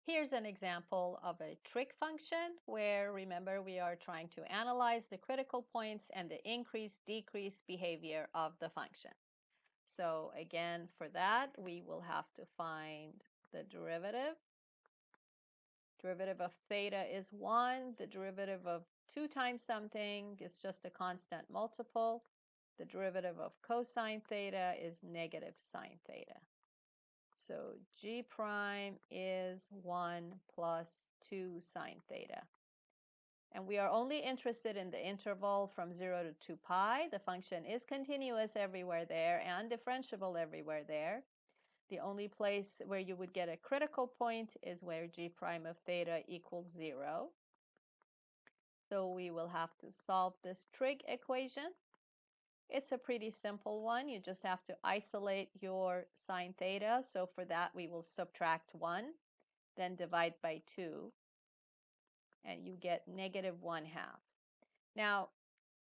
Here's an example of a trig function where, remember, we are trying to analyze the critical points and the increase-decrease behavior of the function. So again, for that, we will have to find the derivative. Derivative of theta is 1. The derivative of 2 times something is just a constant multiple. The derivative of cosine theta is negative sine theta. So g prime is 1 plus 2 sine theta. And we are only interested in the interval from 0 to 2 pi. The function is continuous everywhere there and differentiable everywhere there. The only place where you would get a critical point is where g prime of theta equals 0. So we will have to solve this trig equation. It's a pretty simple one. You just have to isolate your sine theta. So for that, we will subtract 1, then divide by 2, and you get negative 1/2. Now,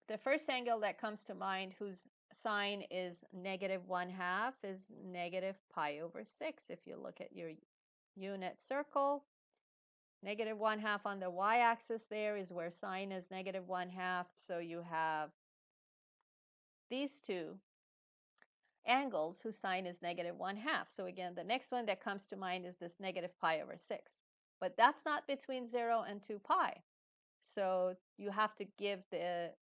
the first angle that comes to mind whose sine is negative 1/2 is negative pi over 6. If you look at your unit circle, negative 1/2 on the y-axis there is where sine is negative 1/2. So you have these two angles whose sine is negative 1/2. So again, the next one that comes to mind is this negative pi over 6. But that's not between 0 and 2 pi. So you have to give the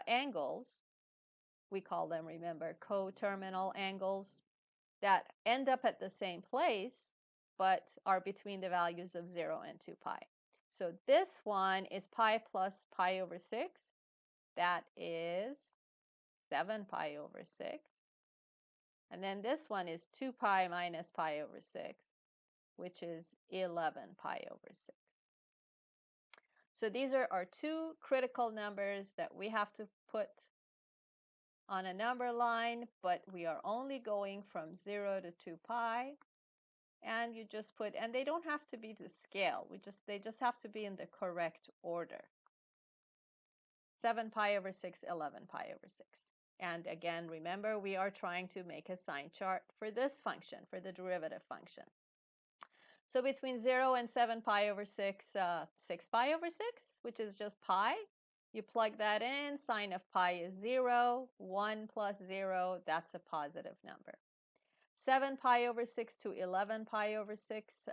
angles, we call them, remember, coterminal angles, that end up at the same place, but are between the values of 0 and 2 pi. So this one is pi plus pi over 6. That is 7 pi over 6. And then this one is 2 pi minus pi over 6, which is 11 pi over 6. So these are our two critical numbers that we have to put on a number line, but we are only going from 0 to 2 pi. And you just put, and they don't have to be to scale. They just have to be in the correct order. 7 pi over 6, 11 pi over 6. And again, remember, we are trying to make a sign chart for this function, for the derivative function. So between 0 and 7 pi over 6, 6 pi over 6, which is just pi. You plug that in, sine of pi is 0, 1 plus 0, that's a positive number. 7 pi over 6 to 11 pi over 6,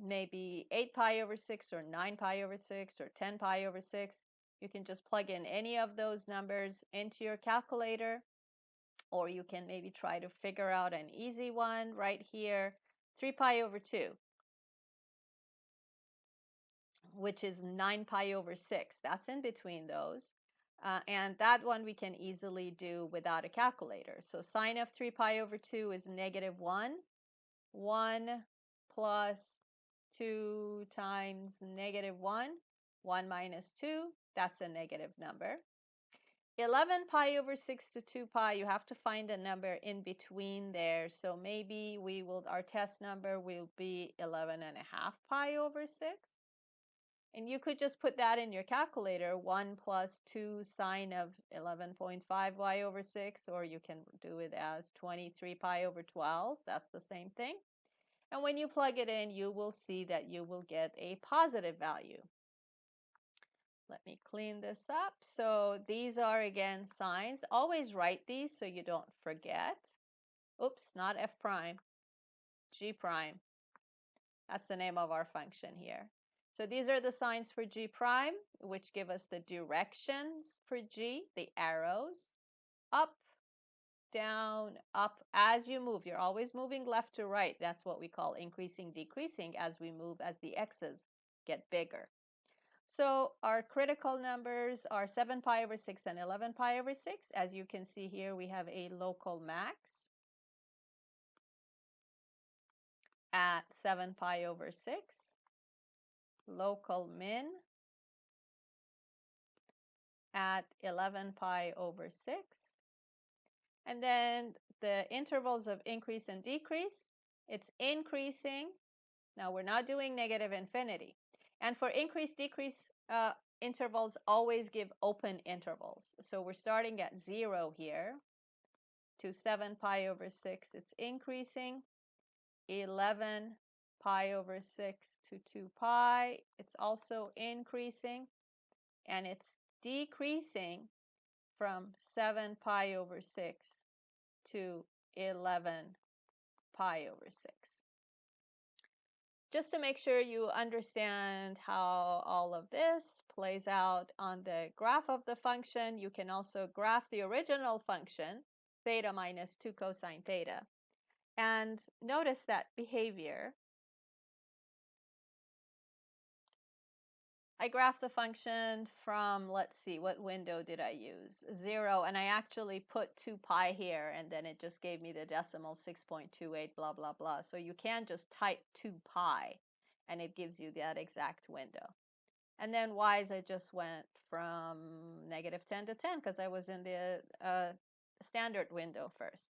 maybe 8 pi over 6 or 9 pi over 6 or 10 pi over 6. You can just plug in any of those numbers into your calculator, or you can maybe try to figure out an easy one right here. 3 pi over 2, which is 9 pi over 6. That's in between those. And that one we can easily do without a calculator. So sine of 3 pi over 2 is negative 1. 1 plus 2 times negative 1. 1 minus 2, that's a negative number. 11 pi over 6 to 2 pi, you have to find a number in between there. So maybe our test number will be 11.5 pi over 6. And you could just put that in your calculator, 1 plus 2 sine of 11.5 y over 6, or you can do it as 23 pi over 12. That's the same thing. And when you plug it in, you will see that you will get a positive value. Let me clean this up. So these are, again, signs. Always write these so you don't forget. Oops, not f prime, g prime. That's the name of our function here. So these are the signs for g prime, which give us the directions for g, the arrows. Up, down, up. As you move, you're always moving left to right. That's what we call increasing, decreasing as we move, as the x's get bigger. So our critical numbers are 7 pi over 6 and 11 pi over 6. As you can see here, we have a local max at 7 pi over 6, local min at 11 pi over 6. And then the intervals of increase and decrease, it's increasing. Now we're not doing negative infinity. And for increase, decrease intervals, always give open intervals. So we're starting at 0 here to 7 pi over 6. It's increasing. 11 pi over 6 to 2 pi. It's also increasing, and it's decreasing from 7 pi over 6 to 11 pi over 6. Just to make sure you understand how all of this plays out on the graph of the function, you can also graph the original function, theta minus 2 cosine theta. And notice that behavior. I graphed the function from, let's see, what window did I use? 0, and I actually put 2 pi here, and then it just gave me the decimal 6.28, blah, blah, blah. So you can just type 2 pi, and it gives you that exact window. And then y's, I just went from -10 to 10, because I was in the standard window first.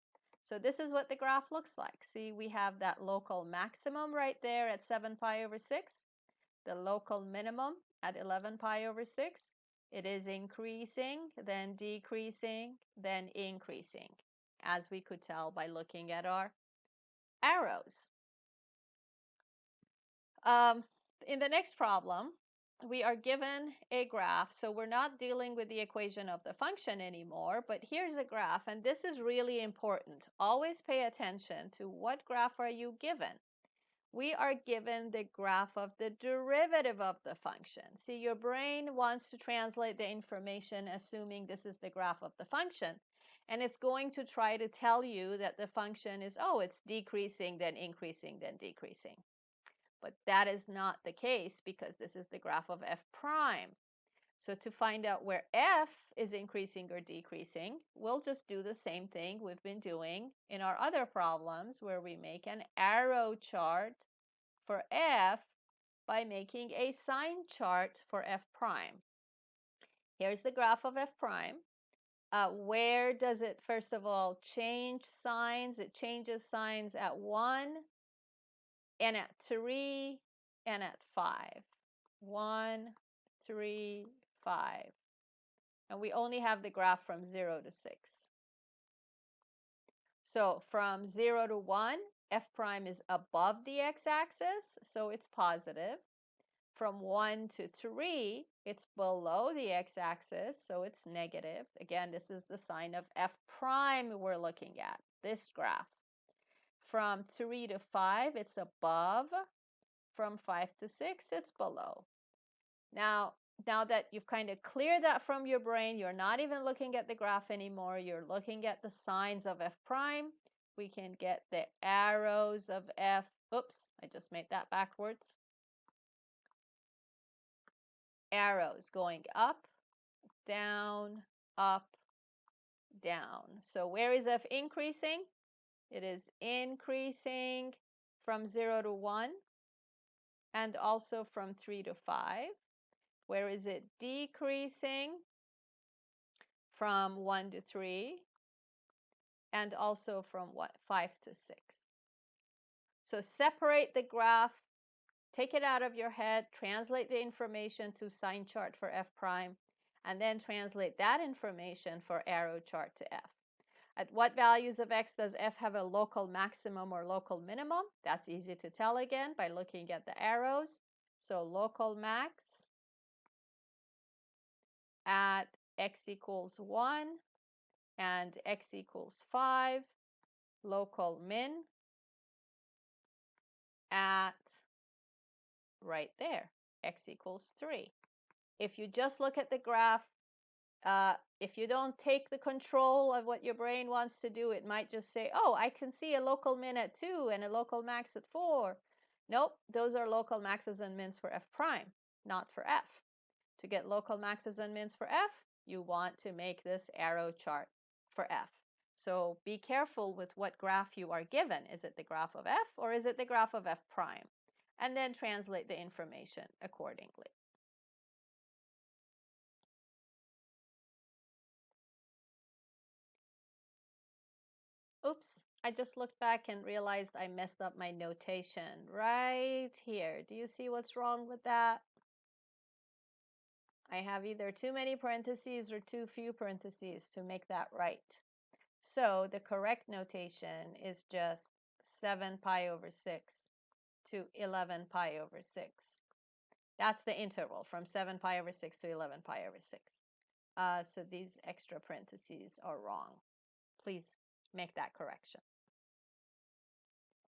So this is what the graph looks like. See, we have that local maximum right there at 7 pi over 6, the local minimum at 11 pi over 6. It is increasing, then decreasing, then increasing, as we could tell by looking at our arrows. In the next problem, we are given a graph. So we're not dealing with the equation of the function anymore, but here's a graph, and this is really important. Always pay attention to what graph are you given. We are given the graph of the derivative of the function. See, your brain wants to translate the information assuming this is the graph of the function, and it's going to try to tell you that the function is, oh, it's decreasing, then increasing, then decreasing. But that is not the case, because this is the graph of f prime. So to find out where f is increasing or decreasing, we'll just do the same thing we've been doing in our other problems, where we make an arrow chart for f by making a sign chart for f prime. Here's the graph of f prime. Where does it, first of all, change signs? It changes signs at 1 and at 3 and at 5. 1, 3, 5. And we only have the graph from 0 to 6. So from 0 to 1, f prime is above the x-axis, so it's positive. From 1 to 3, it's below the x-axis, so it's negative. Again, this is the sign of f prime we're looking at, this graph. From 3 to 5, it's above. From 5 to 6, it's below. Now that you've kind of cleared that from your brain, you're not even looking at the graph anymore. You're looking at the signs of f prime. We can get the arrows of f. Oops, I just made that backwards. Arrows going up, down, up, down. So where is f increasing? It is increasing from 0 to 1 and also from 3 to 5. Where is it decreasing? From 1 to 3 and also from 5 to 6. So separate the graph, take it out of your head, translate the information to sign chart for f prime, and then translate that information for arrow chart to f. At what values of x does f have a local maximum or local minimum? That's easy to tell again by looking at the arrows. So local max at x equals 1 and x equals 5, local min at right there, x equals 3. If you just look at the graph, if you don't take the control of what your brain wants to do, it might just say, oh, I can see a local min at 2 and a local max at 4. Nope, those are local maxes and mins for f prime, not for f. To get local maxes and mins for f, you want to make this arrow chart for f. So be careful with what graph you are given. Is it the graph of f or is it the graph of f prime? And then translate the information accordingly. Oops, I just looked back and realized I messed up my notation right here. Do you see what's wrong with that? I have either too many parentheses or too few parentheses to make that right. So the correct notation is just 7 pi over 6 to 11 pi over 6. That's the interval from 7 pi over 6 to 11 pi over 6. So these extra parentheses are wrong. Please make that correction.